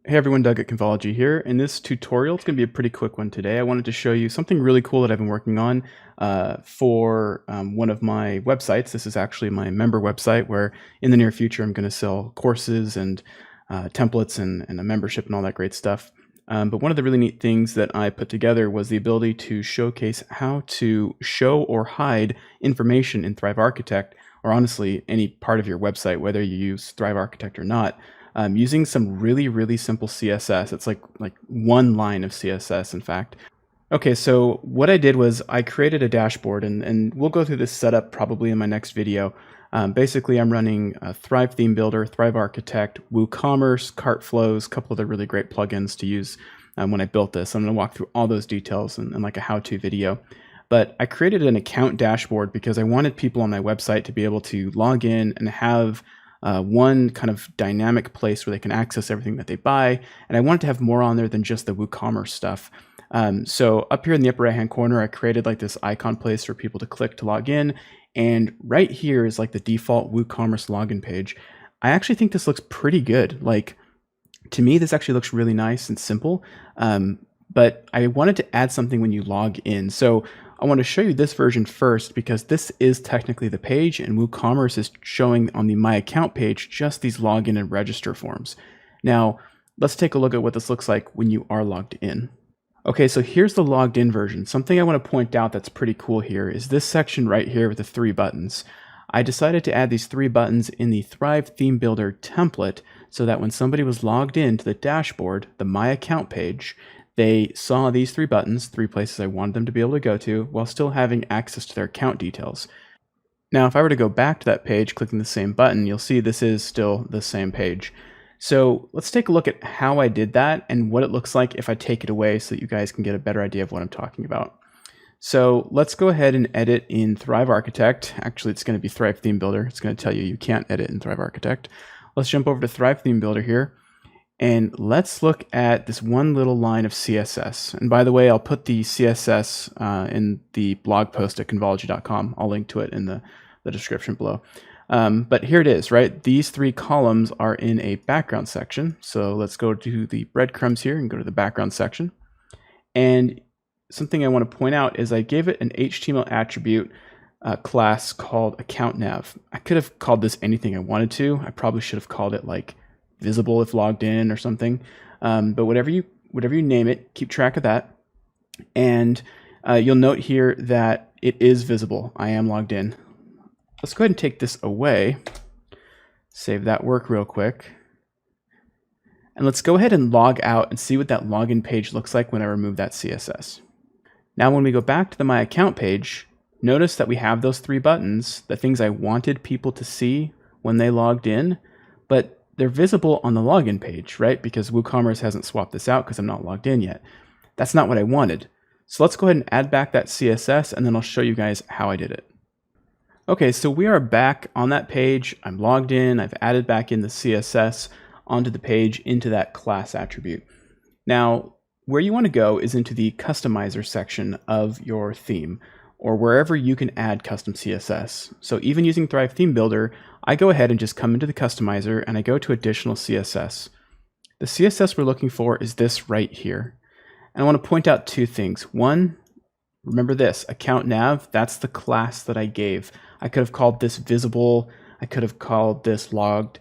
Hey everyone, Doug at Convology here. In this tutorial, it's going to be a pretty quick one today. I wanted to show you something really cool that I've been working on for one of my websites. This is actually my member website where in the near future I'm going to sell courses and templates and a membership and all that great stuff. But one of the really neat things that I put together was the ability to showcase how to show or hide information in Thrive Architect, or honestly, any part of your website, whether you use Thrive Architect or not. Using some really simple CSS. It's like one line of CSS, in fact. Okay, so what I did was I created a dashboard, and we'll go through this setup probably in my next video. Basically, I'm running Thrive Theme Builder, Thrive Architect, WooCommerce, Cart Flows, a couple of the really great plugins to use when I built this. I'm going to walk through all those details in like a how-to video. But I created an account dashboard because I wanted people on my website to be able to log in and have one kind of dynamic place where they can access everything that they buy. And I wanted to have more on there than just the WooCommerce stuff. So up here in the upper right hand corner, I created like this icon place for people to click to log in. And right here is like the default WooCommerce login page. I actually think this looks pretty good. Like, to me, this actually looks really nice and simple. But I wanted to add something when you log in. So I want to show you this version first because this is technically the page, and WooCommerce is showing on the My Account page just these login and register forms. Now, let's take a look at what this looks like when you are logged in. Okay, so here's the logged in version. Something I want to point out that's pretty cool here is this section right here with the 3 buttons. I decided to add these 3 buttons in the Thrive Theme Builder template so that when somebody was logged in to the dashboard, the My Account page, they saw these 3 buttons, 3 places I wanted them to be able to go to, while still having access to their account details. Now, if I were to go back to that page, clicking the same button, you'll see this is still the same page. So let's take a look at how I did that and what it looks like if I take it away so that you guys can get a better idea of what I'm talking about. So let's go ahead and edit in Thrive Architect. Actually, it's going to be Thrive Theme Builder. It's going to tell you you can't edit in Thrive Architect. Let's jump over to Thrive Theme Builder here. And let's look at this one little line of CSS. And by the way, I'll put the CSS in the blog post at convology.com. I'll link to it in the description below. But here it is, right? These 3 columns are in a background section. So let's go to the breadcrumbs here and go to the background section. And something I want to point out is I gave it an HTML attribute class called account nav. I could have called this anything I wanted to. I probably should have called it like visible if logged in or something. But whatever you name it, keep track of that. And you'll note here that it is visible. I am logged in. Let's go ahead and take this away. Save that work real quick. And let's go ahead and log out and see what that login page looks like when I remove that CSS. Now, when we go back to the My Account page, notice that we have those 3 buttons, the things I wanted people to see when they logged in, but they're visible on the login page, right? Because WooCommerce hasn't swapped this out because I'm not logged in yet. That's not what I wanted. So let's go ahead and add back that CSS, and then I'll show you guys how I did it. Okay, so we are back on that page. I'm logged in. I've added back in the CSS onto the page into that class attribute. Now, where you want to go is into the customizer section of your theme, or wherever you can add custom CSS. So even using Thrive Theme Builder, I go ahead and just come into the customizer and I go to additional CSS. The CSS we're looking for is this right here. And I want to point out 2 things. One, remember this, account nav, that's the class that I gave. I could have called this visible. I could have called this logged,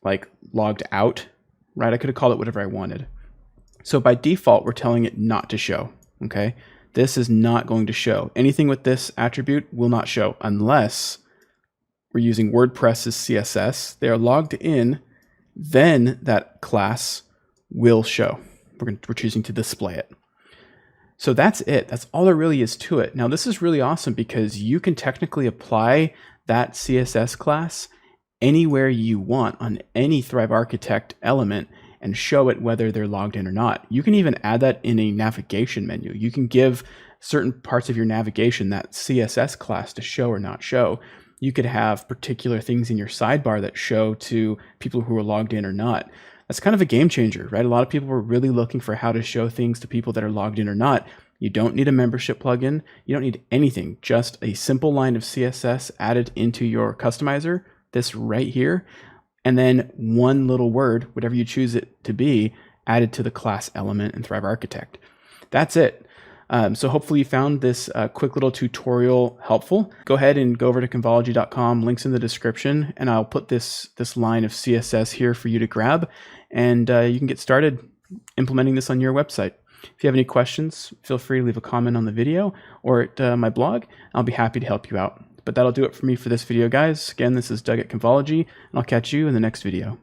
like logged out, right? I could have called it whatever I wanted. So by default, we're telling it not to show, okay? This is not going to show. Anything with this attribute will not show unless we're using WordPress's CSS. They are logged in, then that class will show. We're choosing to display it. So that's it. That's all there really is to it. Now, this is really awesome because you can technically apply that CSS class anywhere you want on any Thrive Architect element and show it whether they're logged in or not. You can even add that in a navigation menu. You can give certain parts of your navigation that CSS class to show or not show. You could have particular things in your sidebar that show to people who are logged in or not. That's kind of a game changer, right? A lot of people were really looking for how to show things to people that are logged in or not. You don't need a membership plugin. You don't need anything, just a simple line of CSS added into your customizer, this right here. and then one little word, whatever you choose it to be, added to the class element in Thrive Architect. That's it. So hopefully you found this quick little tutorial helpful. Go ahead and go over to Convology.com, links in the description, and I'll put this line of CSS here for you to grab, and you can get started implementing this on your website. If you have any questions, feel free to leave a comment on the video or at my blog. I'll be happy to help you out. But that'll do it for me for this video, guys. Again, this is Doug at Convology, and I'll catch you in the next video.